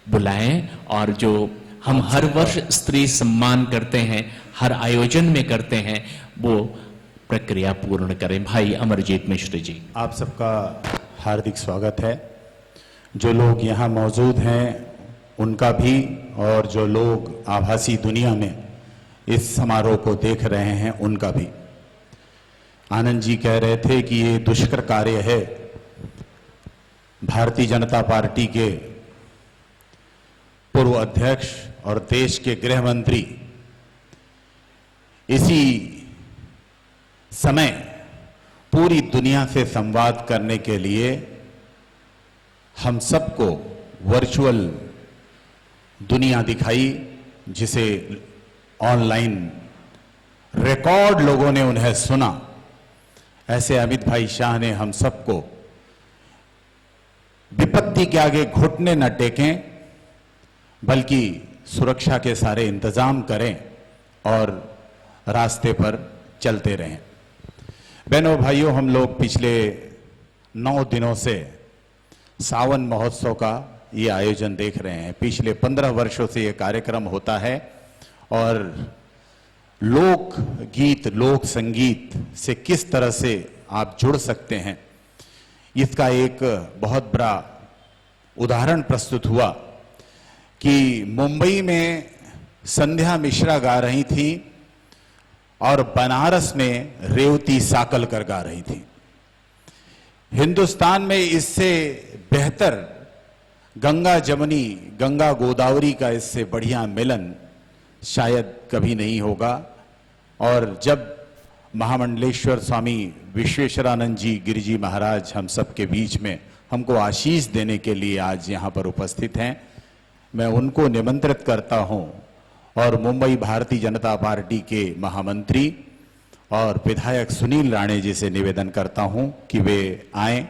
बुलाएं और जो हम हर वर्ष स्त्री सम्मान करते हैं, हर आयोजन में करते हैं, वो प्रक्रिया पूर्ण करें। भाई अमरजीत मिश्र जी। आप सबका हार्दिक स्वागत है। जो लोग यहाँ मौजूद हैं उनका भी, और जो लोग आभासी दुनिया में इस समारोह को देख रहे हैं उनका भी। आनंद जी कह रहे थे कि ये दुष्कर कार्य है। भारतीय जनता पार्टी के पूर्व अध्यक्ष और देश के गृह मंत्री इसी समय पूरी दुनिया से संवाद करने के लिए हम सबको वर्चुअल दुनिया दिखाई, जिसे ऑनलाइन रिकॉर्ड लोगों ने उन्हें सुना। ऐसे अमित भाई शाह ने हम सबको विपत्ति के आगे घुटने न टेकें, बल्कि सुरक्षा के सारे इंतजाम करें और रास्ते पर चलते रहें। बहनों भाइयों, हम लोग पिछले 9 दिनों से सावन महोत्सव का ये आयोजन देख रहे हैं। पिछले 15 वर्षों से ये कार्यक्रम होता है और लोक गीत, लोक संगीत से किस तरह से आप जुड़ सकते हैं, इसका एक बहुत बड़ा उदाहरण प्रस्तुत हुआ कि मुंबई में संध्या मिश्रा गा रही थी और बनारस में रेवती साकलकर गा रही थी। हिंदुस्तान में इससे बेहतर गंगा जमुनी, गंगा गोदावरी का इससे बढ़िया मिलन शायद कभी नहीं होगा। और जब महामंडलेश्वर स्वामी विश्वेश्वरानंद जी गिरिजी महाराज हम सबके बीच में हमको आशीष देने के लिए आज यहाँ पर उपस्थित हैं, मैं उनको निमंत्रित करता हूँ और मुंबई भारतीय जनता पार्टी के महामंत्री और विधायक सुनील राणे जी से निवेदन करता हूँ कि वे आएं।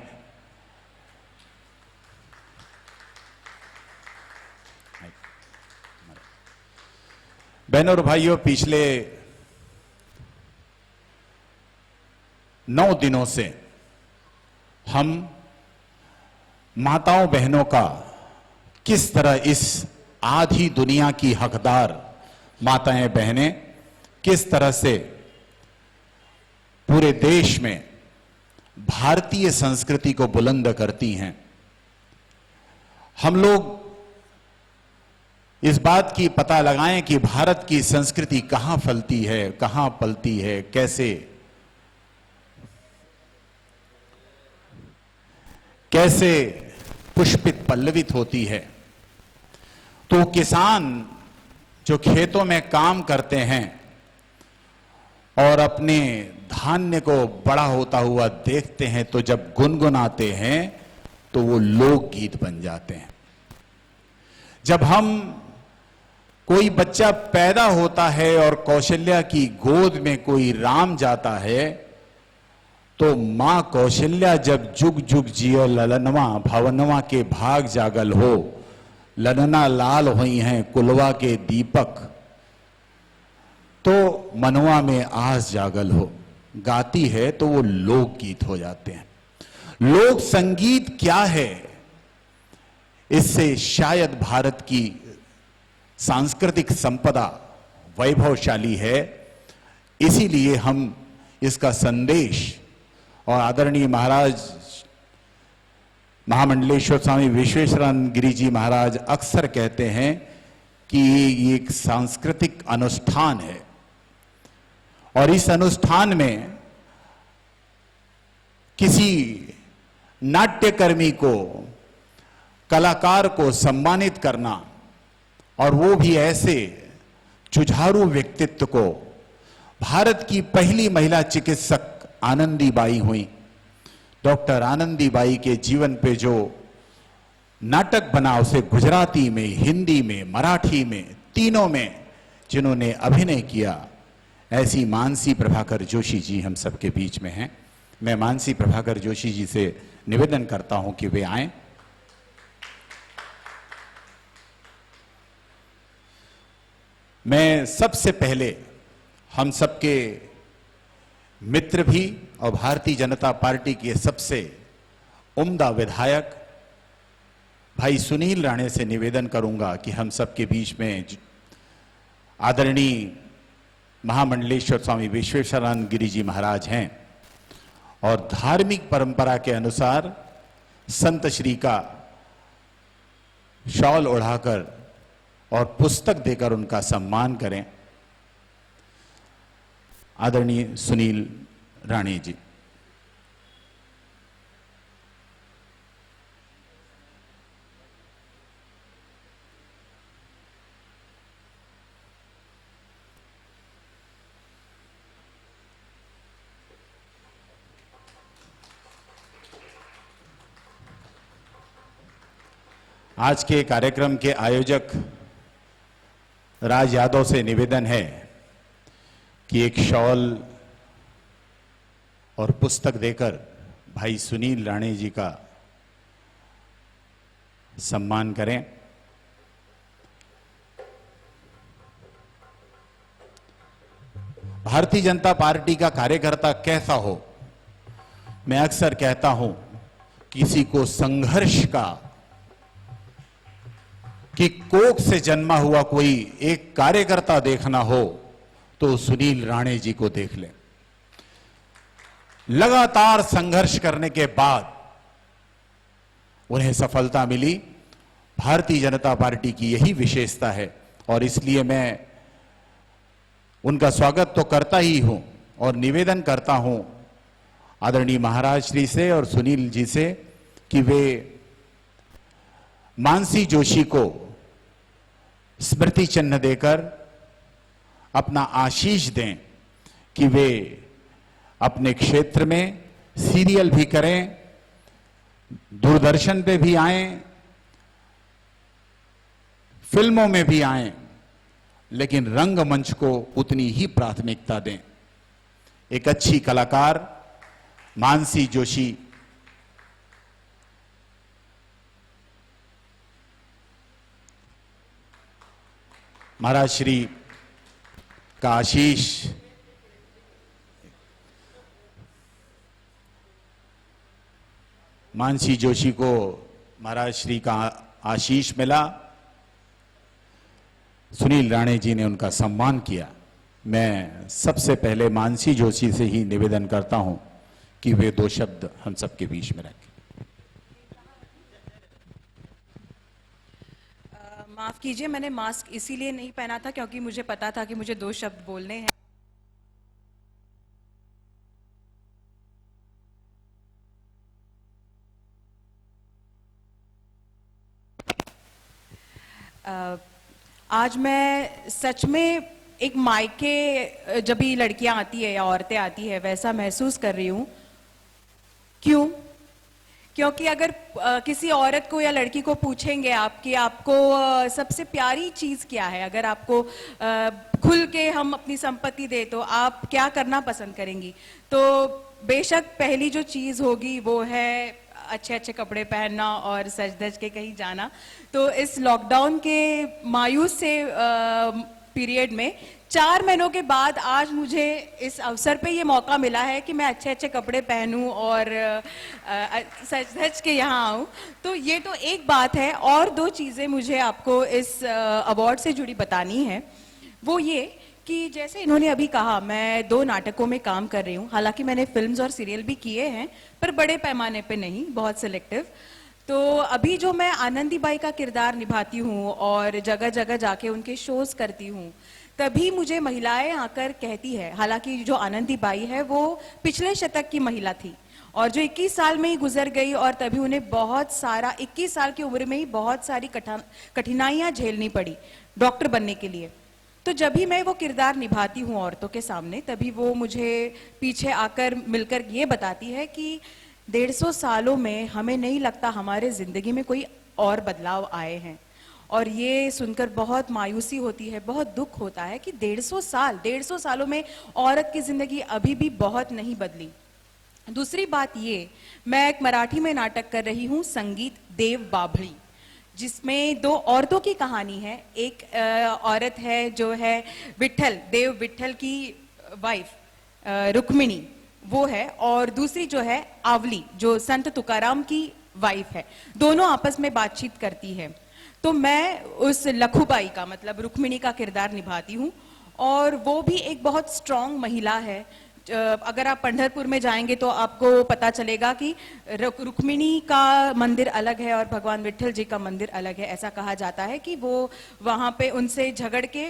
बहनों और भाइयों, पिछले 9 दिनों से हम माताओं बहनों का किस तरह इस आधी दुनिया की हकदार माताएं बहनें किस तरह से पूरे देश में भारतीय संस्कृति को बुलंद करती हैं। हम लोग इस बात की पता लगाएं कि भारत की संस्कृति कहां फलती है, कहां पलती है, कैसे पुष्पित पल्लवित होती है। तो किसान जो खेतों में काम करते हैं और अपने धान्य को बड़ा होता हुआ देखते हैं, तो जब गुनगुनाते हैं तो वो लोकगीत बन जाते हैं। जब हम कोई बच्चा पैदा होता है और कौशल्या की गोद में कोई राम जाता है, तो मां कौशल्या जब जुग जुग जियो ललनवा भवनवा के भाग जागल हो, ललना लाल हुई हैं कुलवा के दीपक, तो मनवा में आस जागल हो, गाती है तो वो लोकगीत हो जाते हैं। लोक संगीत क्या है, इससे शायद भारत की सांस्कृतिक संपदा वैभवशाली है। इसीलिए हम इसका संदेश, और आदरणीय महाराज महामंडलेश्वर स्वामी विश्वेश्वरानंद गिरी जी महाराज अक्सर कहते हैं कि ये एक सांस्कृतिक अनुष्ठान है और इस अनुष्ठान में किसी नाट्यकर्मी को, कलाकार को सम्मानित करना, और वो भी ऐसे जुझारू व्यक्तित्व को। भारत की पहली महिला चिकित्सक आनंदीबाई हुई। डॉक्टर आनंदीबाई के जीवन पे जो नाटक बना, उसे गुजराती में, हिंदी में, मराठी में, तीनों में जिन्होंने अभिनय किया, ऐसी मानसी प्रभाकर जोशी जी हम सबके बीच में हैं। मैं मानसी प्रभाकर जोशी जी से निवेदन करता हूं कि वे आएं। मैं सबसे पहले हम सबके मित्र भी और भारतीय जनता पार्टी के सबसे उम्दा विधायक भाई सुनील राणे से निवेदन करूंगा कि हम सबके बीच में आदरणीय महामंडलेश्वर स्वामी विश्वेश्वरानंद गिरी जी महाराज हैं और धार्मिक परंपरा के अनुसार संत श्री का शॉल ओढ़ाकर और पुस्तक देकर उनका सम्मान करें। आदरणीय सुनील राणे जी। आज के कार्यक्रम के आयोजक राज यादव से निवेदन है कि एक शॉल और पुस्तक देकर भाई सुनील राणे जी का सम्मान करें। भारतीय जनता पार्टी का कार्यकर्ता कैसा हो, मैं अक्सर कहता हूं, किसी को संघर्ष का कि कोख से जन्मा हुआ कोई एक कार्यकर्ता देखना हो तो सुनील राणे जी को देख लें। लगातार संघर्ष करने के बाद उन्हें सफलता मिली। भारतीय जनता पार्टी की यही विशेषता है और इसलिए मैं उनका स्वागत तो करता ही हूं और निवेदन करता हूं आदरणीय महाराज श्री से और सुनील जी से कि वे मानसी जोशी को स्मृति चिन्ह देकर अपना आशीष दें कि वे अपने क्षेत्र में सीरियल भी करें, दूरदर्शन पे भी आएं, फिल्मों में भी आएं, लेकिन रंगमंच को उतनी ही प्राथमिकता दें। एक अच्छी कलाकार मानसी जोशी महाराज श्री का आशीष मानसी जोशी को महाराज श्री का आशीष मिला। सुनील राणे जी ने उनका सम्मान किया। मैं सबसे पहले मानसी जोशी से ही निवेदन करता हूं कि वे दो शब्द हम सबके बीच में रखें। माफ कीजिए, मैंने मास्क इसीलिए नहीं पहना था क्योंकि मुझे पता था कि मुझे 2 शब्द बोलने हैं। आज मैं सच में एक मायके जब भी लड़कियां आती है या औरतें आती है वैसा महसूस कर रही हूं। क्यों? क्योंकि अगर किसी औरत को या लड़की को पूछेंगे आप कि आपको सबसे प्यारी चीज क्या है, अगर आपको खुल के हम अपनी संपत्ति दे तो आप क्या करना पसंद करेंगी, तो बेशक पहली जो चीज होगी वो है अच्छे अच्छे कपड़े पहनना और सज धज के कहीं जाना। तो इस लॉकडाउन के मायूस से पीरियड में 4 महीनों के बाद आज मुझे इस अवसर पे ये मौका मिला है कि मैं अच्छे अच्छे कपड़े पहनूं और सज धज के यहाँ आऊं। तो ये तो एक बात है, और 2 चीज़ें मुझे आपको इस अवार्ड से जुड़ी बतानी है। वो ये कि जैसे इन्होंने अभी कहा, मैं 2 नाटकों में काम कर रही हूँ। हालांकि मैंने फिल्म्स और सीरियल भी किए हैं पर बड़े पैमाने पे नहीं, बहुत सिलेक्टिव। तो अभी जो मैं आनंदी बाई का किरदार निभाती हूँ और जगह जगह जाके उनके शोज करती हूँ, तभी मुझे महिलाएं आकर कहती है, हालांकि जो आनंदी बाई है वो पिछले शतक की महिला थी और जो 21 साल में ही गुजर गई और तभी उन्हें बहुत सारा 21 साल की उम्र में ही बहुत सारी कठिनाइयां झेलनी पड़ी डॉक्टर बनने के लिए। तो जब भी मैं वो किरदार निभाती हूँ औरतों के सामने, तभी वो मुझे पीछे आकर मिलकर ये बताती है कि 150 सालों में हमें नहीं लगता हमारे जिंदगी में कोई और बदलाव आए हैं। और ये सुनकर बहुत मायूसी होती है, बहुत दुख होता है कि 150 सालों में औरत की जिंदगी अभी भी बहुत नहीं बदली। दूसरी बात ये, मैं एक मराठी में नाटक कर रही हूँ संगीत देव बाभड़ी, जिसमें 2 औरतों की कहानी है। एक औरत है जो है देव विट्ठल की वाइफ रुक्मिणी, वो है, और दूसरी जो है आवली, जो संत तुकाराम की वाइफ है, दोनों आपस में बातचीत करती है। तो मैं उस लखुबाई का मतलब रुक्मिणी का किरदार निभाती हूँ, और वो भी एक बहुत स्ट्रांग महिला है। अगर आप पंढरपुर में जाएंगे तो आपको पता चलेगा कि रुक्मिणी का मंदिर अलग है और भगवान विट्ठल जी का मंदिर अलग है। ऐसा कहा जाता है कि वो वहां पे उनसे झगड़ के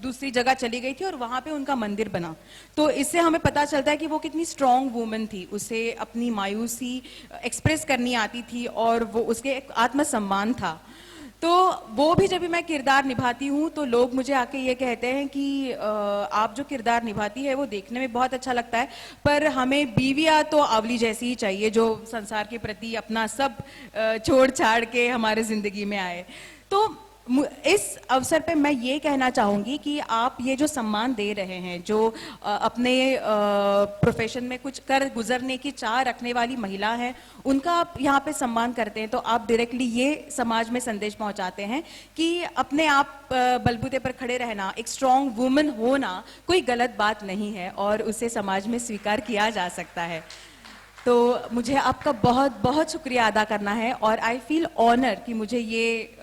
दूसरी जगह चली गई थी और वहां पे उनका मंदिर बना। तो इससे हमें पता चलता है कि वो कितनी स्ट्रांग वुमन थी, उसे अपनी मायूसी एक्सप्रेस करनी आती थी और वो उसके एक आत्मसम्मान था। तो वो भी जब भी मैं किरदार निभाती हूँ तो लोग मुझे आके ये कहते हैं कि आप जो किरदार निभाती है वो देखने में बहुत अच्छा लगता है, पर हमें बीवियाँ तो आवली जैसी ही चाहिए जो संसार के प्रति अपना सब छोड़ छाड़ के हमारे जिंदगी में आए। तो इस अवसर पे मैं ये कहना चाहूंगी कि आप ये जो सम्मान दे रहे हैं, जो अपने प्रोफेशन में कुछ कर गुजरने की चाह रखने वाली महिला हैं, उनका आप यहाँ पे सम्मान करते हैं, तो आप डायरेक्टली ये समाज में संदेश पहुंचाते हैं कि अपने आप बलबूते पर खड़े रहना, एक स्ट्रांग वुमन होना कोई गलत बात नहीं है और उसे समाज में स्वीकार किया जा सकता है। तो मुझे आपका बहुत बहुत शुक्रिया अदा करना है और आई फील ऑनर कि मुझे ये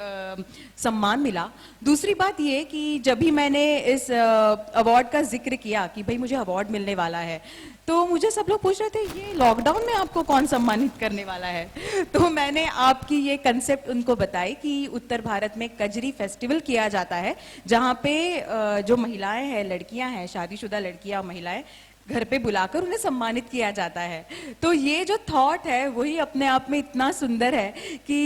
सम्मान मिला। दूसरी बात ये कि जब भी मैंने इस अवार्ड का जिक्र किया कि भाई मुझे अवार्ड मिलने वाला है, तो मुझे सब लोग पूछ रहे थे ये लॉकडाउन में आपको कौन सम्मानित करने वाला है। तो मैंने आपकी ये कंसेप्ट उनको बताई कि उत्तर भारत में कजरी फेस्टिवल किया जाता है, जहाँ पे जो महिलाएं हैं, लड़कियां हैं, शादीशुदा लड़कियां महिलाएं, घर पे बुलाकर उन्हें सम्मानित किया जाता है। तो ये जो थॉट है वही अपने आप में इतना सुंदर है कि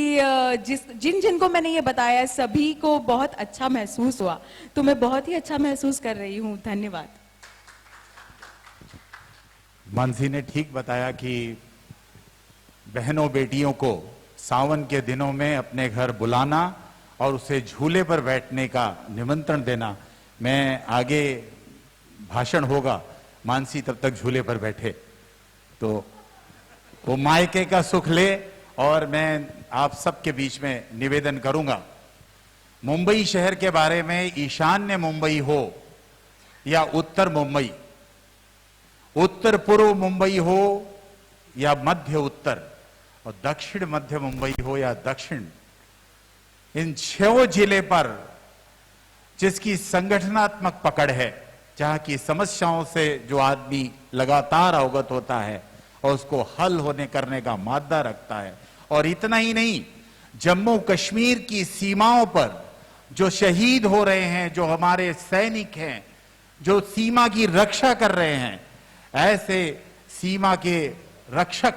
जिनको मैंने ये बताया सभी को बहुत अच्छा महसूस हुआ। तो मैं बहुत ही अच्छा महसूस कर रही हूँ। धन्यवाद। मानसी ने ठीक बताया कि बहनों बेटियों को सावन के दिनों में अपने घर बुलाना और उसे झूले पर बैठने का निमंत्रण देना। मैं आगे भाषण होगा, मानसी तब तक झूले पर बैठे तो वो मायके का सुख ले। और मैं आप सबके बीच में निवेदन करूंगा, मुंबई शहर के बारे में ईशान्य मुंबई हो या उत्तर मुंबई, उत्तर पूर्व मुंबई हो या मध्य उत्तर, और दक्षिण मध्य मुंबई हो या दक्षिण, इन 6 जिले पर जिसकी संगठनात्मक पकड़ है, जहां की समस्याओं से जो आदमी लगातार अवगत होता है और उसको हल होने करने का मादा रखता है, और इतना ही नहीं, जम्मू कश्मीर की सीमाओं पर जो शहीद हो रहे हैं, जो हमारे सैनिक हैं, जो सीमा की रक्षा कर रहे हैं, ऐसे सीमा के रक्षक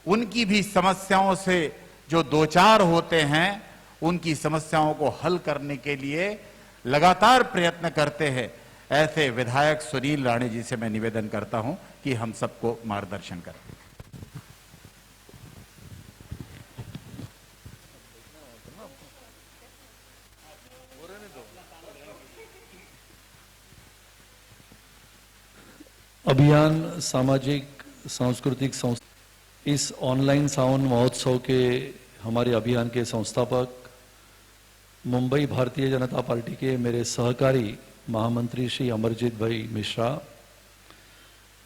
उनकी भी समस्याओं से जो दो चार होते हैं, उनकी समस्याओं को हल करने के लिए लगातार प्रयत्न करते हैं। ऐसे विधायक सुनील राणे जी से मैं निवेदन करता हूं कि हम सबको मार्गदर्शन करें। अभियान सामाजिक सांस्कृतिक संस्था, इस ऑनलाइन सावन महोत्सव के हमारे अभियान के संस्थापक, मुंबई भारतीय जनता पार्टी के मेरे सहकारी महामंत्री श्री अमरजीत भाई मिश्रा,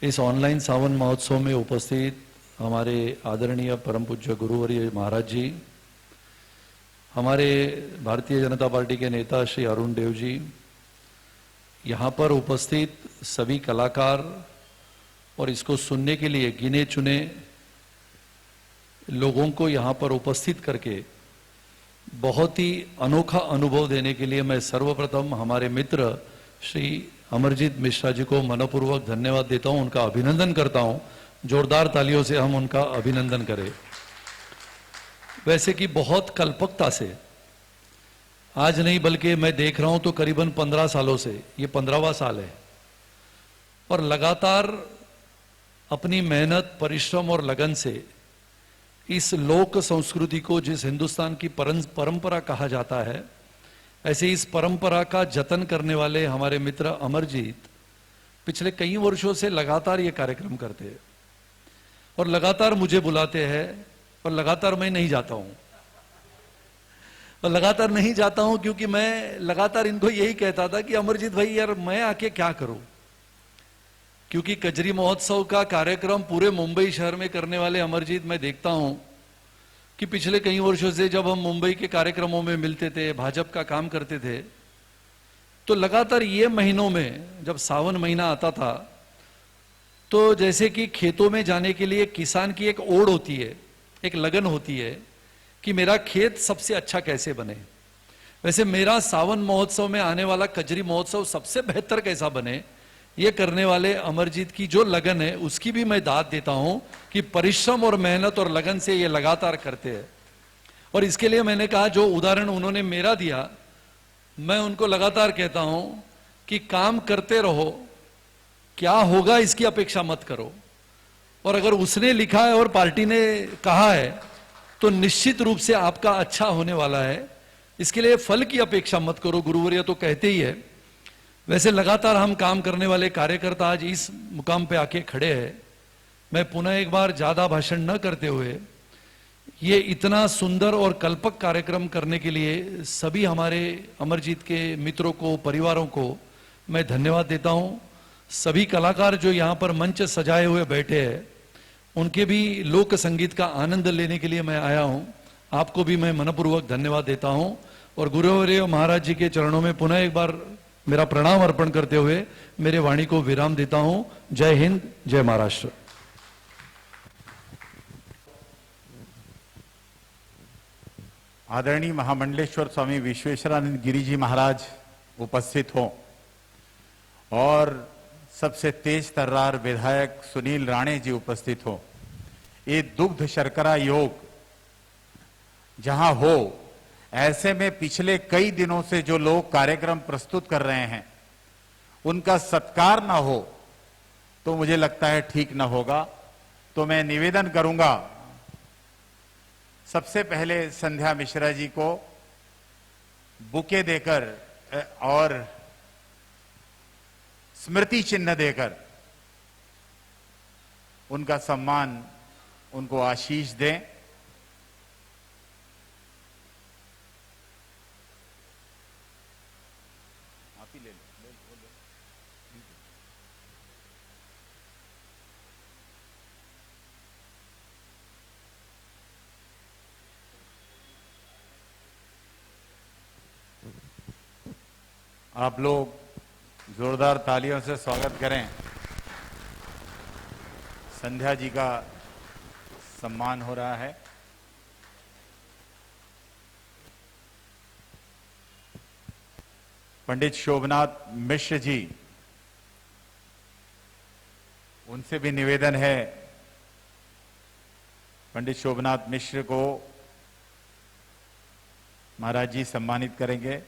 इस ऑनलाइन सावन महोत्सव में उपस्थित हमारे आदरणीय परम पूज्य गुरुवर्य महाराज जी, हमारे भारतीय जनता पार्टी के नेता श्री अरुण देव जी, यहाँ पर उपस्थित सभी कलाकार और इसको सुनने के लिए गिने चुने लोगों को यहाँ पर उपस्थित करके बहुत ही अनोखा अनुभव देने के लिए मैं सर्वप्रथम हमारे मित्र श्री अमरजीत मिश्रा जी को मनपूर्वक धन्यवाद देता हूं, उनका अभिनंदन करता हूं। जोरदार तालियों से हम उनका अभिनंदन करें। वैसे कि बहुत कल्पकता से, आज नहीं बल्कि मैं देख रहा हूं तो करीबन 15 सालों से, ये 15वां साल है, और लगातार अपनी मेहनत, परिश्रम और लगन से इस लोक संस्कृति को, जिस हिंदुस्तान की परंपरा कहा जाता है, ऐसे इस परंपरा का जतन करने वाले हमारे मित्र अमरजीत पिछले कई वर्षों से लगातार ये कार्यक्रम करते हैं और लगातार मुझे बुलाते हैं, और लगातार मैं नहीं जाता हूं। और लगातार नहीं जाता हूं क्योंकि मैं लगातार इनको यही कहता था कि अमरजीत भाई यार मैं आके क्या करूं, क्योंकि कजरी महोत्सव का कार्यक्रम पूरे मुंबई शहर में करने वाले अमरजीत मैं देखता हूं कि पिछले कई वर्षों से जब हम मुंबई के कार्यक्रमों में मिलते थे, भाजपा का काम करते थे, तो लगातार ये महीनों में जब सावन महीना आता था तो जैसे कि खेतों में जाने के लिए किसान की एक ओड़ होती है, एक लगन होती है कि मेरा खेत सबसे अच्छा कैसे बने, वैसे मेरा सावन महोत्सव में आने वाला कजरी महोत्सव सबसे बेहतर कैसा बने, ये करने वाले अमरजीत की जो लगन है उसकी भी मैं दाद देता हूं कि परिश्रम और मेहनत और लगन से ये लगातार करते हैं। और इसके लिए मैंने कहा, जो उदाहरण उन्होंने मेरा दिया, मैं उनको लगातार कहता हूं कि काम करते रहो, क्या होगा इसकी अपेक्षा मत करो। और अगर उसने लिखा है और पार्टी ने कहा है तो निश्चित रूप से आपका अच्छा होने वाला है, इसके लिए फल की अपेक्षा मत करो, गुरुवर्य तो कहते ही है। वैसे लगातार हम काम करने वाले कार्यकर्ता आज इस मुकाम पे आके खड़े हैं। मैं पुनः एक बार ज्यादा भाषण न करते हुए ये इतना सुंदर और कल्पक कार्यक्रम करने के लिए सभी हमारे अमरजीत के मित्रों को, परिवारों को मैं धन्यवाद देता हूं। सभी कलाकार जो यहाँ पर मंच सजाए हुए बैठे हैं, उनके भी लोक संगीत का आनंद लेने के लिए मैं आया हूं। आपको भी मैं मनपूर्वक धन्यवाद देता हूं और गुरुवर्य महाराज जी के चरणों में पुनः एक बार मेरा प्रणाम अर्पण करते हुए मेरे वाणी को विराम देता हूं। जय हिंद, जय महाराष्ट्र। आदरणीय महामंडलेश्वर स्वामी विश्वेश्वरानंद गिरी जी महाराज उपस्थित हों और सबसे तेज तर्रार विधायक सुनील राणे जी उपस्थित हों। ये दुग्ध शर्करा योग जहां हो, ऐसे में पिछले कई दिनों से जो लोग कार्यक्रम प्रस्तुत कर रहे हैं उनका सत्कार ना हो तो मुझे लगता है ठीक ना होगा। तो मैं निवेदन करूंगा सबसे पहले संध्या मिश्रा जी को बुके देकर और स्मृति चिन्ह देकर उनका सम्मान, उनको आशीष दें। आप ही ले लो। आप लोग जोरदार तालियों से स्वागत करें। संध्या जी का सम्मान हो रहा है। पंडित शोभनाथ मिश्र जी, उनसे भी निवेदन है, पंडित शोभनाथ मिश्र को महाराज जी सम्मानित करेंगे।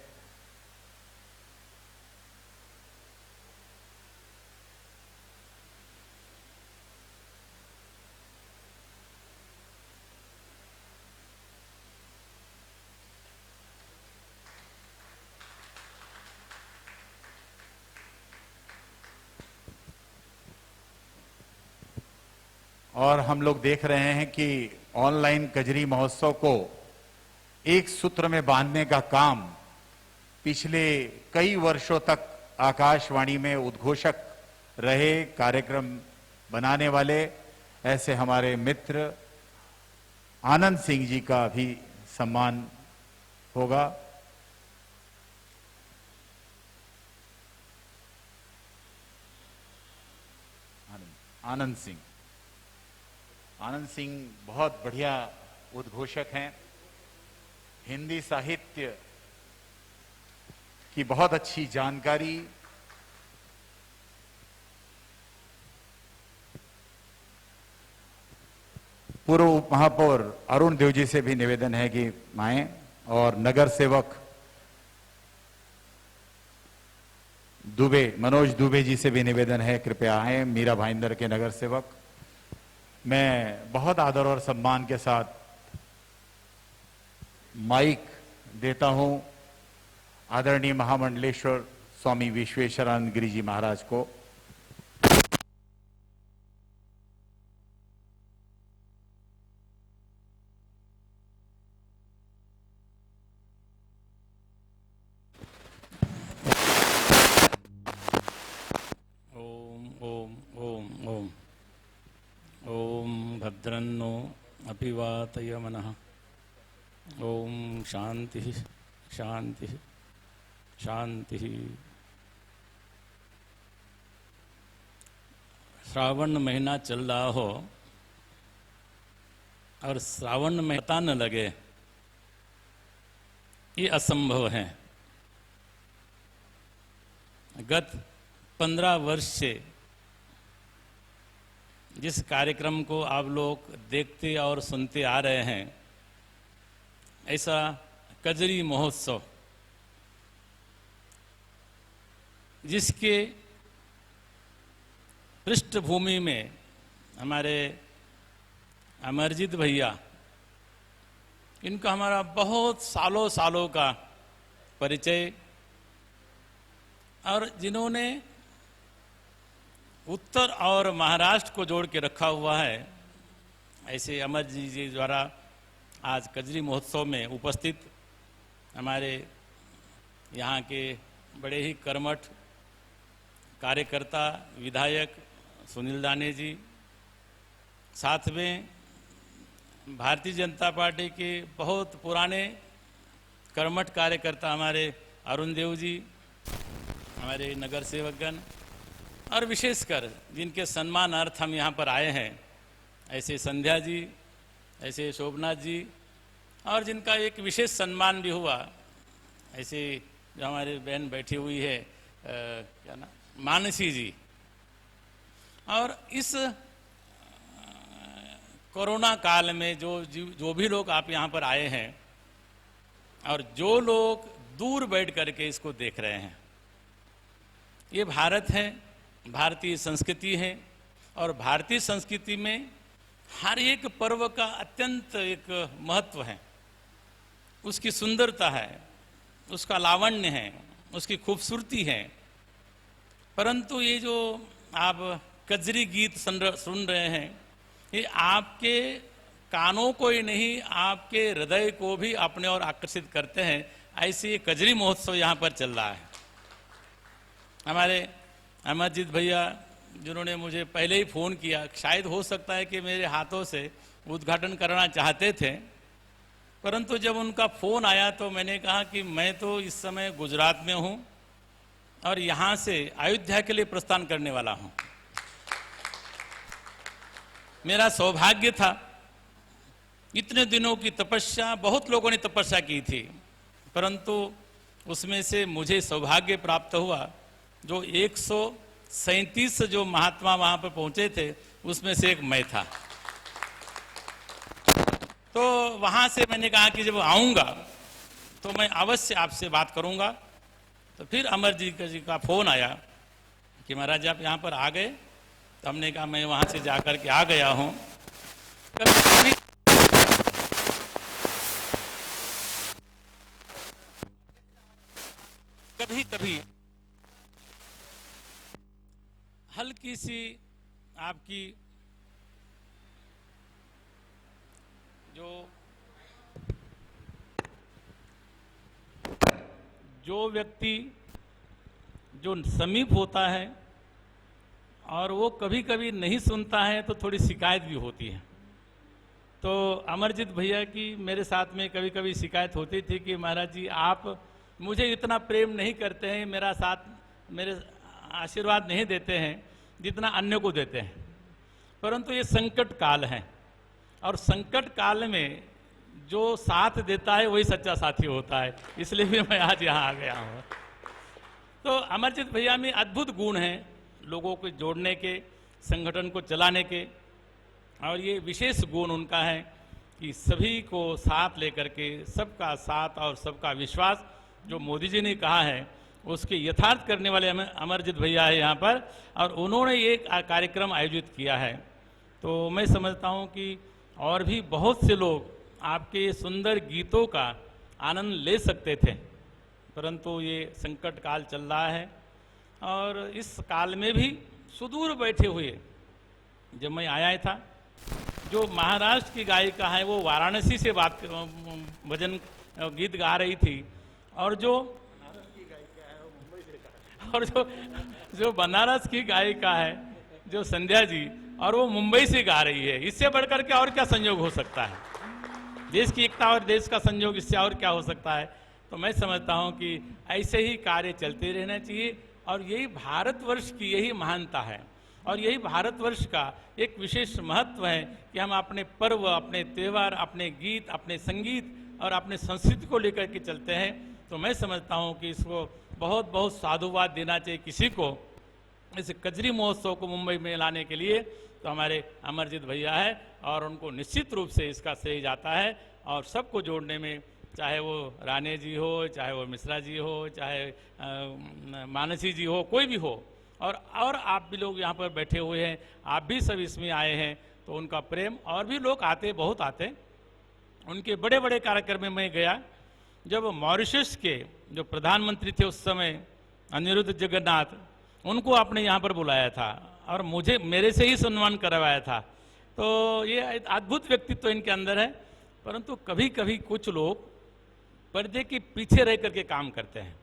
और हम लोग देख रहे हैं कि ऑनलाइन कजरी महोत्सव को एक सूत्र में बांधने का काम पिछले कई वर्षों तक आकाशवाणी में उद्घोषक रहे कार्यक्रम बनाने वाले ऐसे हमारे मित्र आनंद सिंह जी का भी सम्मान होगा। आनंद सिंह बहुत बढ़िया उद्घोषक हैं, हिंदी साहित्य की बहुत अच्छी जानकारी, पूर्व उप महापौर अरुण देव जी से भी निवेदन है कि आए, और नगर सेवक दुबे, मनोज दुबे जी से भी निवेदन है कृपया आए, मीरा भाईंदर के नगर सेवक। मैं बहुत आदर और सम्मान के साथ माइक देता हूं आदरणीय महामंडलेश्वर स्वामी विश्वेश्वरानंद गिरी जी महाराज को। ओम भद्रन्नो अभिवातय मनः ओम शांति शांति शांति। श्रावण महीना चल रहा हो और श्रावण में पता न लगे, ये असंभव है। गत 15 वर्ष से जिस कार्यक्रम को आप लोग देखते और सुनते आ रहे हैं, ऐसा कजरी महोत्सव, जिसके पृष्ठभूमि में हमारे अमरजीत भैया, इनका हमारा बहुत सालों सालों का परिचय, और जिन्होंने उत्तर और महाराष्ट्र को जोड़ के रखा हुआ है, ऐसे अमरजीत जी द्वारा आज कजरी महोत्सव में उपस्थित हमारे यहाँ के बड़े ही कर्मठ कार्यकर्ता विधायक सुनील दाने जी, साथ में भारतीय जनता पार्टी के बहुत पुराने कर्मठ कार्यकर्ता हमारे अरुण देव जी, हमारे नगर सेवकगण, और विशेषकर जिनके सम्मानार्थ हम यहाँ पर आए हैं, ऐसे संध्या जी, ऐसे शोभनाथ जी, और जिनका एक विशेष सम्मान भी हुआ, ऐसे जो हमारी बहन बैठी हुई है क्या ना, मानसी जी। और इस कोरोना काल में जो भी लोग आप यहाँ पर आए हैं और जो लोग दूर बैठ करके इसको देख रहे हैं, ये भारत है, भारतीय संस्कृति है, और भारतीय संस्कृति में हर एक पर्व का अत्यंत एक महत्व है, उसकी सुंदरता है, उसका लावण्य है, उसकी खूबसूरती है। परंतु ये जो आप कजरी गीत सुन रहे हैं, ये आपके कानों को ही नहीं, आपके हृदय को भी अपने ओर आकर्षित करते हैं। ऐसे ये कजरी महोत्सव यहाँ पर चल रहा है। हमारे अमरजीत भैया, जिन्होंने मुझे पहले ही फ़ोन किया, शायद हो सकता है कि मेरे हाथों से उद्घाटन करना चाहते थे, परंतु जब उनका फ़ोन आया तो मैंने कहा कि मैं तो इस समय गुजरात में हूँ और यहाँ से अयोध्या के लिए प्रस्थान करने वाला हूँ। मेरा सौभाग्य था, इतने दिनों की तपस्या, बहुत लोगों ने तपस्या की थी, परंतु उसमें से मुझे सौभाग्य प्राप्त हुआ, जो 137 जो महात्मा वहां पर पहुंचे थे, उसमें से एक मैं था। तो वहां से मैंने कहा कि जब आऊंगा तो मैं अवश्य आपसे बात करूंगा। तो फिर अमरजीत जी का फोन आया कि महाराज आप यहाँ पर आ गए। तो हमने कहा मैं वहां से जाकर के आ गया हूं। कभी कभी हल्की सी आपकी जो व्यक्ति जो समीप होता है और वो कभी कभी नहीं सुनता है, तो थोड़ी शिकायत भी होती है। तो अमरजीत भैया की मेरे साथ में कभी कभी शिकायत होती थी कि महाराज जी आप मुझे इतना प्रेम नहीं करते हैं, मेरा साथ मेरे आशीर्वाद नहीं देते हैं जितना अन्य को देते हैं। परंतु ये संकट काल है, और संकट काल में जो साथ देता है वही सच्चा साथी होता है। इसलिए भी मैं आज यहाँ आ गया हूँ। तो अमरजीत भैया में अद्भुत गुण हैं लोगों को जोड़ने के, संगठन को चलाने के, और ये विशेष गुण उनका है कि सभी को साथ लेकर के, सबका साथ और सबका विश्वास, जो मोदी जी ने कहा है उसके यथार्थ करने वाले अमरजीत भैया है यहाँ पर, और उन्होंने ये कार्यक्रम आयोजित किया है। तो मैं समझता हूँ कि और भी बहुत से लोग आपके सुंदर गीतों का आनंद ले सकते थे, परंतु ये संकट काल चल रहा है। और इस काल में भी सुदूर बैठे हुए, जब मैं आया था, जो महाराष्ट्र की गायिका है वो वाराणसी से भजन गीत गा रही थी, और जो बनारस की गायिका है जो संध्या जी, और वो मुंबई से गा रही है। इससे बढ़कर के और क्या संयोग हो सकता है। देश की एकता और देश का संयोग, इससे और क्या हो सकता है। तो मैं समझता हूं कि ऐसे ही कार्य चलते रहना चाहिए और यही भारतवर्ष की यही महानता है और यही भारतवर्ष का एक विशेष महत्व है कि हम अपने पर्व, अपने त्यौहार, अपने गीत, अपने संगीत और अपने संस्कृति को लेकर के चलते हैं। तो मैं समझता हूं कि इसको बहुत बहुत साधुवाद देना चाहिए किसी को इस कजरी महोत्सव को मुंबई में लाने के लिए, तो हमारे अमरजीत भैया है और उनको निश्चित रूप से इसका श्रेय जाता है। और सबको जोड़ने में, चाहे वो राणे जी हो, चाहे वो मिश्रा जी हो, चाहे मानसी जी हो, कोई भी हो, और आप भी लोग यहाँ पर बैठे हुए हैं, आप भी सब इसमें आए हैं, तो उनका प्रेम, और भी लोग आते, बहुत आते। उनके बड़े बड़े कार्यक्रम में मैं गया, जब मॉरिशस के जो प्रधानमंत्री थे उस समय, अनिरुद्ध जगन्नाथ, उनको आपने यहाँ पर बुलाया था और मुझे, मेरे से ही सम्मान करवाया था। तो ये अद्भुत व्यक्तित्व इनके अंदर है। परंतु कभी कभी कुछ लोग पर्दे के पीछे रह करके काम करते हैं।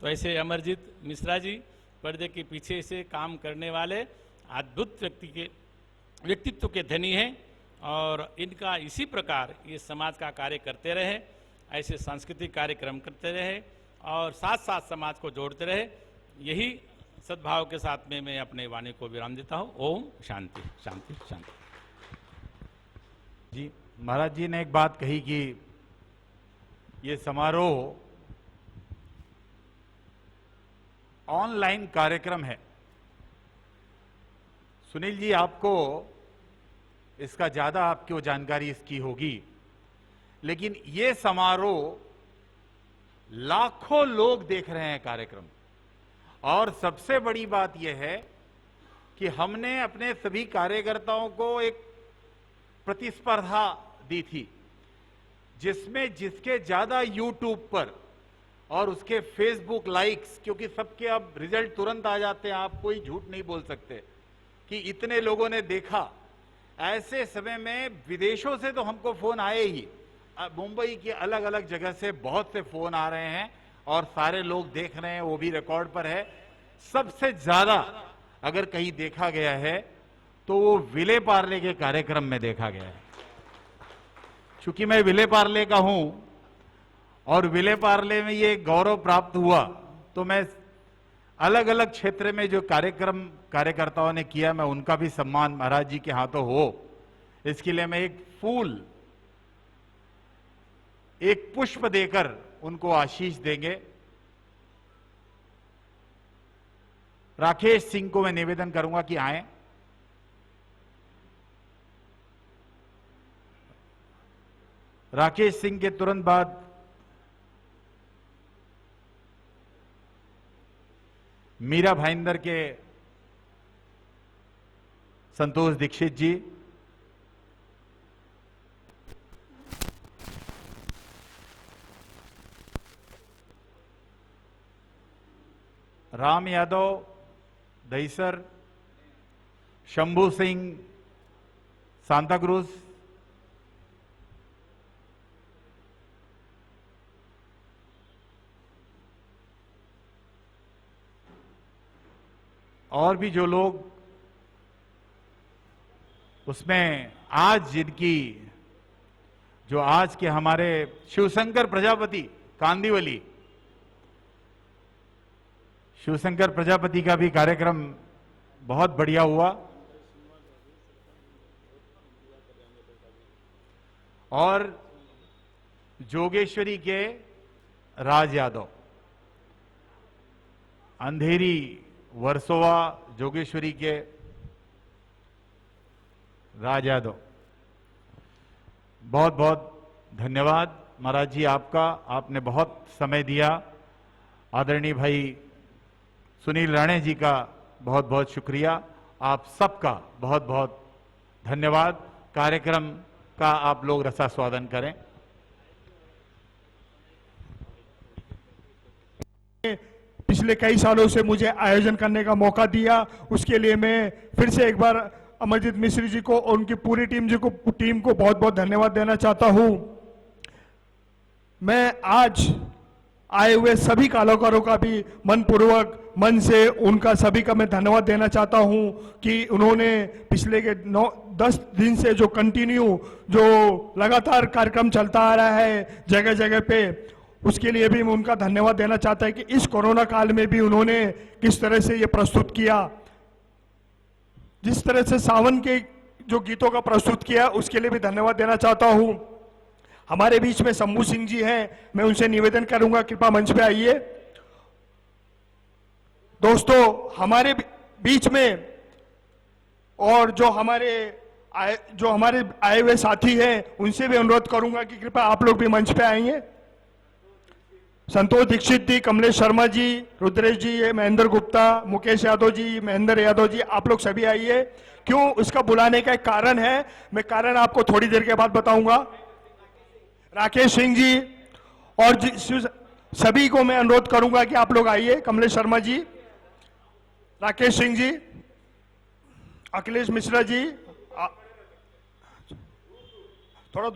तो ऐसे अमरजीत मिश्रा जी पर्दे के पीछे से काम करने वाले अद्भुत व्यक्तित्व के धनी हैं और इनका इसी प्रकार ये समाज का कार्य करते रहे, ऐसे सांस्कृतिक कार्यक्रम करते रहे और साथ साथ समाज को जोड़ते रहे। यही सद्भाव के साथ में मैं अपने वाणी को विराम देता हूँ। ओम शांति शांति शांति। जी, महाराज जी ने एक बात कही कि ये समारोह ऑनलाइन कार्यक्रम है। सुनील जी, आपको इसका ज्यादा आपको जानकारी इसकी होगी, लेकिन ये समारोह लाखों लोग देख रहे हैं कार्यक्रम। और सबसे बड़ी बात यह है कि हमने अपने सभी कार्यकर्ताओं को एक प्रतिस्पर्धा दी थी, जिसमें जिसके ज्यादा यूट्यूब पर और उसके फेसबुक लाइक्स, क्योंकि सबके अब रिजल्ट तुरंत आ जाते हैं, आप कोई झूठ नहीं बोल सकते कि इतने लोगों ने देखा। ऐसे समय में विदेशों से तो हमको फोन आए ही, मुंबई की अलग अलग जगह से बहुत से फोन आ रहे हैं और सारे लोग देख रहे हैं, वो भी रिकॉर्ड पर है। सबसे ज्यादा अगर कहीं देखा गया है तो वो विले पार्ले के कार्यक्रम में देखा गया है। चूंकि मैं विले पार्ले का हूं और विले पार्ले में ये गौरव प्राप्त हुआ, तो मैं अलग अलग क्षेत्र में जो कार्यक्रम कार्यकर्ताओं ने किया, मैं उनका भी सम्मान महाराज जी के हाथों हो, इसके लिए मैं एक फूल, एक पुष्प देकर उनको आशीष देंगे। राकेश सिंह को मैं निवेदन करूंगा कि आए। राकेश सिंह के तुरंत बाद मीरा भाईंदर के संतोष दीक्षित जी, राम यादव दहीसर, शंभू सिंह सांता क्रूज, और भी जो लोग उसमें आज जिनकी, जो आज के हमारे शिवशंकर प्रजापति कांदीवली, शिवशंकर प्रजापति का भी कार्यक्रम बहुत बढ़िया हुआ। और जोगेश्वरी के राज यादव, अंधेरी वर्सोवा जोगेश्वरी के राज यादव, बहुत बहुत धन्यवाद महाराज जी आपका, आपने बहुत समय दिया। आदरणीय भाई सुनील राणे जी का बहुत बहुत शुक्रिया, आप सबका बहुत बहुत धन्यवाद। कार्यक्रम का आप लोग रसास्वादन करें। पिछले कई सालों से मुझे आयोजन करने का मौका दिया, उसके लिए मैं फिर से एक बार अमरजीत मिश्र जी को और उनकी पूरी टीम को बहुत बहुत धन्यवाद देना चाहता हूं। मैं आज आए हुए सभी कलाकारों का भी मनपूर्वक मन से उनका सभी का मैं धन्यवाद देना चाहता हूं कि उन्होंने पिछले के 9-10 दिन से जो कंटिन्यू जो लगातार कार्यक्रम चलता आ रहा है जगह जगह पे, उसके लिए भी मैं उनका धन्यवाद देना चाहता है कि इस कोरोना काल में भी उन्होंने किस तरह से ये प्रस्तुत किया, जिस तरह से सावन के जो गीतों का प्रस्तुत किया उसके लिए भी धन्यवाद देना चाहता हूं। हमारे बीच में शंभू सिंह जी हैं, मैं उनसे निवेदन करूंगा कृपया मंच पे आइए। दोस्तों हमारे बीच में और जो हमारे आए हुए साथी हैं उनसे भी अनुरोध करूंगा कि कृपया आप लोग भी मंच पे आएंगे। संतोष दीक्षित जी, कमलेश शर्मा जी, रुद्रेश जी, महेंद्र गुप्ता, मुकेश यादव जी, महेंद्र यादव जी, आप लोग सभी आइए। क्यों उसका बुलाने का एक कारण है, मैं कारण आपको थोड़ी देर के बाद बताऊंगा। राकेश सिंह जी और सभी को मैं अनुरोध करूंगा कि आप लोग आइए। कमलेश शर्मा जी, राकेश सिंह जी, अखिलेश मिश्रा जी, थोड़ा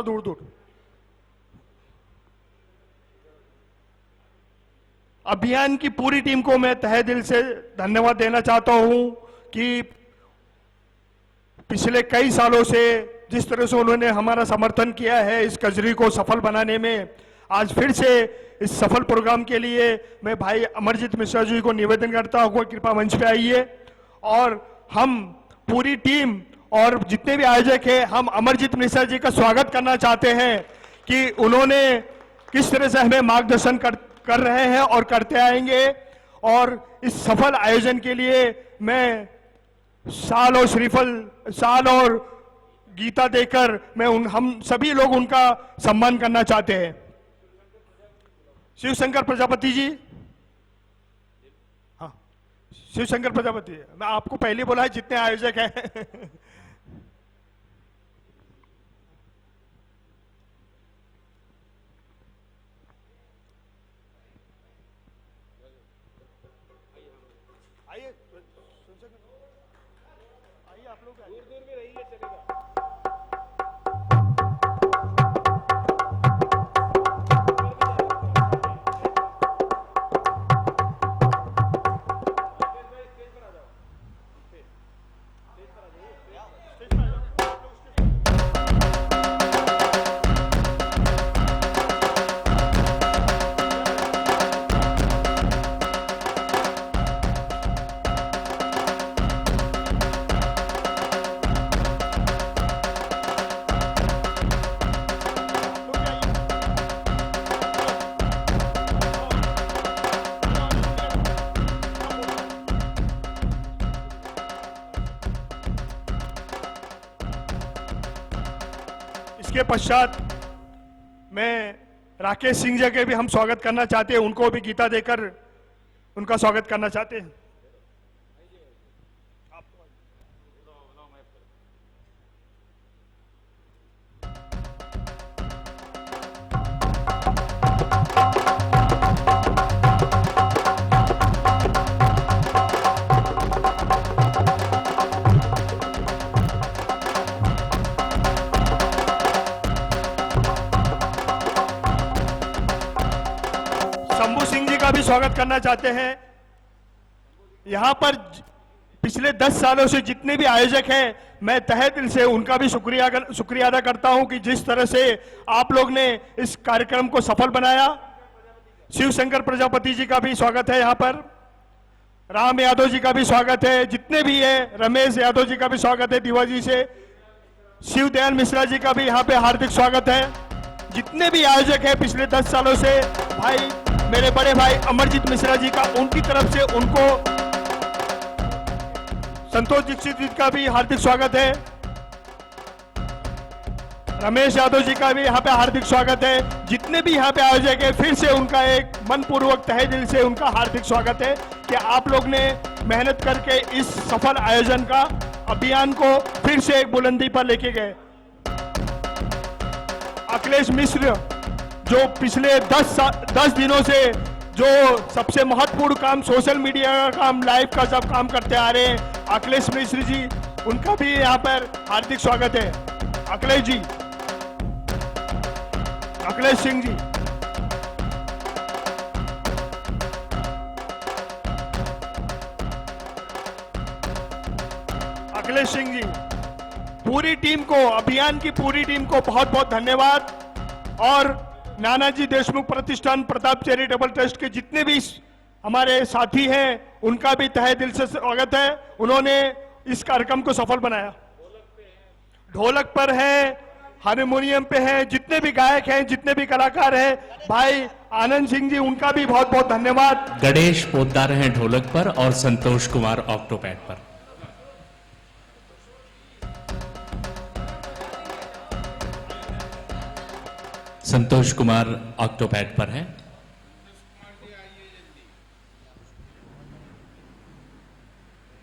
दूर। अभियान की पूरी टीम को मैं तहे दिल से धन्यवाद देना चाहता हूं कि पिछले कई सालों से जिस तरह से उन्होंने हमारा समर्थन किया है इस कजरी को सफल बनाने में, आज फिर से इस सफल प्रोग्राम के लिए मैं भाई अमरजीत मिश्रा जी को निवेदन करता हूं कृपया मंच पे आइए। और हम पूरी टीम और जितने भी आयोजक हैं हम अमरजीत मिश्रा जी का स्वागत करना चाहते हैं कि उन्होंने किस तरह से हमें मार्गदर्शन कर रहे हैं और करते आएंगे। और इस सफल आयोजन के लिए मैं साल और गीता देकर हम सभी लोग उनका सम्मान करना चाहते हैं। शिवशंकर प्रजापति जी, हाँ शिवशंकर प्रजापति, मैं आपको पहले बोला है जितने आयोजक हैं आइए आप लोग दूर में रहिए चलेगा। इसके पश्चात मैं राकेश सिंह जी के भी हम स्वागत करना चाहते हैं, उनको भी गीता देकर उनका स्वागत करना चाहते हैं। शंभू सिंह जी का भी स्वागत करना चाहते हैं। यहां पर पिछले 10 सालों से जितने भी आयोजक हैं मैं तहे दिल से उनका भी शुक्रिया अदा करता हूं कि जिस तरह से आप लोग ने इस कार्यक्रम को सफल बनाया। शिवशंकर प्रजापति जी का भी स्वागत है, यहां पर राम यादव जी का भी स्वागत है, जितने भी है रमेश यादव जी का भी स्वागत है दिवाजी से, शिवदयाल मिश्रा जी का भी यहाँ पे हार्दिक स्वागत है। जितने भी आयोजक हैं पिछले 10 सालों से, भाई मेरे बड़े भाई अमरजीत मिश्रा जी का उनकी तरफ से उनको, संतोष दीक्षित जी का भी हार्दिक स्वागत है, रमेश यादव जी का भी यहाँ पे हार्दिक स्वागत है। जितने भी यहाँ पे आयोजक है फिर से उनका एक मनपूर्वक तहे दिल से उनका हार्दिक स्वागत है कि आप लोग ने मेहनत करके इस सफल आयोजन का अभियान को फिर से एक बुलंदी पर लेके गए। अखिलेश मिश्र जो पिछले 10 दिनों से जो सबसे महत्वपूर्ण काम सोशल मीडिया का काम, लाइव का सब काम करते आ रहे हैं, अखिलेश मिश्र जी, उनका भी यहाँ पर हार्दिक स्वागत है। अखिलेश जी, अखिलेश सिंह जी, अखिलेश सिंह जी, पूरी टीम को, अभियान की पूरी टीम को बहुत बहुत धन्यवाद। और नानाजी देशमुख प्रतिष्ठान प्रताप चैरिटेबल ट्रस्ट के जितने भी हमारे साथी हैं, उनका भी तहे दिल से स्वागत है। उन्होंने इस कार्यक्रम को सफल बनाया। ढोलक पर है, हारमोनियम पे है, जितने भी गायक हैं, जितने भी कलाकार हैं, भाई आनंद सिंह जी, उनका भी बहुत बहुत धन्यवाद। गणेश पोद्दार हैं ढोलक पर और संतोष कुमार ऑक्टोपैड पर। संतोष कुमार ऑक्टोपैड पर हैं।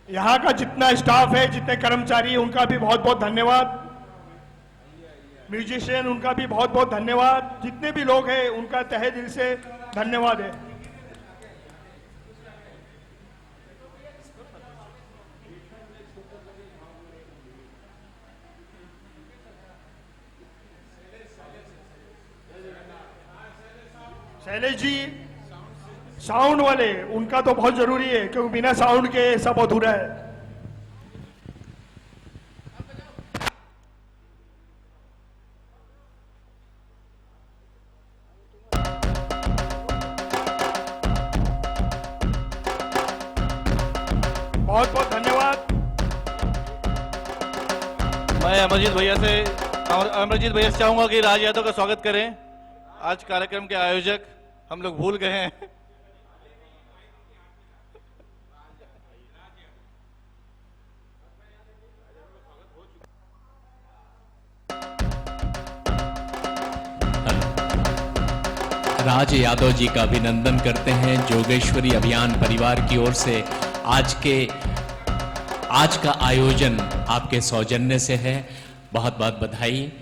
यहाँ का जितना स्टाफ है, जितने कर्मचारी हैं, उनका भी बहुत बहुत धन्यवाद। म्यूजिशियन, उनका भी बहुत बहुत धन्यवाद। जितने भी लोग हैं, उनका तहे दिल से धन्यवाद है। शैलेश जी, साउंड वाले, उनका तो बहुत जरूरी है, क्योंकि बिना साउंड के सब अधूरा है। बहुत बहुत धन्यवाद। मैं अमरजीत भैया से चाहूंगा कि राज यादव का स्वागत करें। आज कार्यक्रम के आयोजक हम लोग भूल गए हैं। राज यादव जी का अभिनंदन करते हैं। जोगेश्वरी अभियान परिवार की ओर से आज का आयोजन आपके सौजन्य से है। बहुत बहुत बधाई।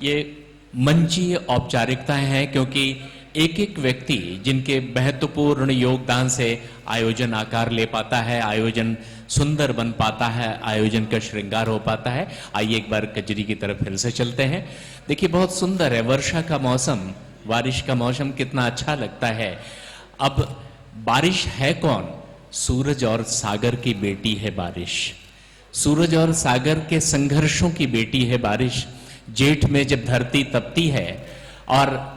ये मंचीय औपचारिकताएं हैं, क्योंकि एक एक व्यक्ति जिनके महत्वपूर्ण योगदान से आयोजन आकार ले पाता है, आयोजन सुंदर बन पाता है, आयोजन का श्रृंगार हो पाता है। आइए एक बार कजरी की तरफ फिर से चलते हैं। देखिए, बहुत सुंदर है। वर्षा का मौसम, बारिश का मौसम कितना अच्छा लगता है। अब बारिश है कौन? सूरज और सागर की बेटी है बारिश। सूरज और सागर के संघर्षों की बेटी है बारिश। जेठ में जब धरती तपती है और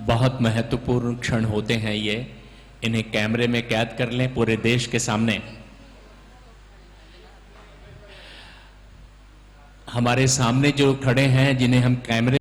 बहुत महत्वपूर्ण क्षण होते हैं ये। इन्हें कैमरे में कैद कर लें पूरे देश के सामने। हमारे सामने जो खड़े हैं, जिन्हें हम कैमरे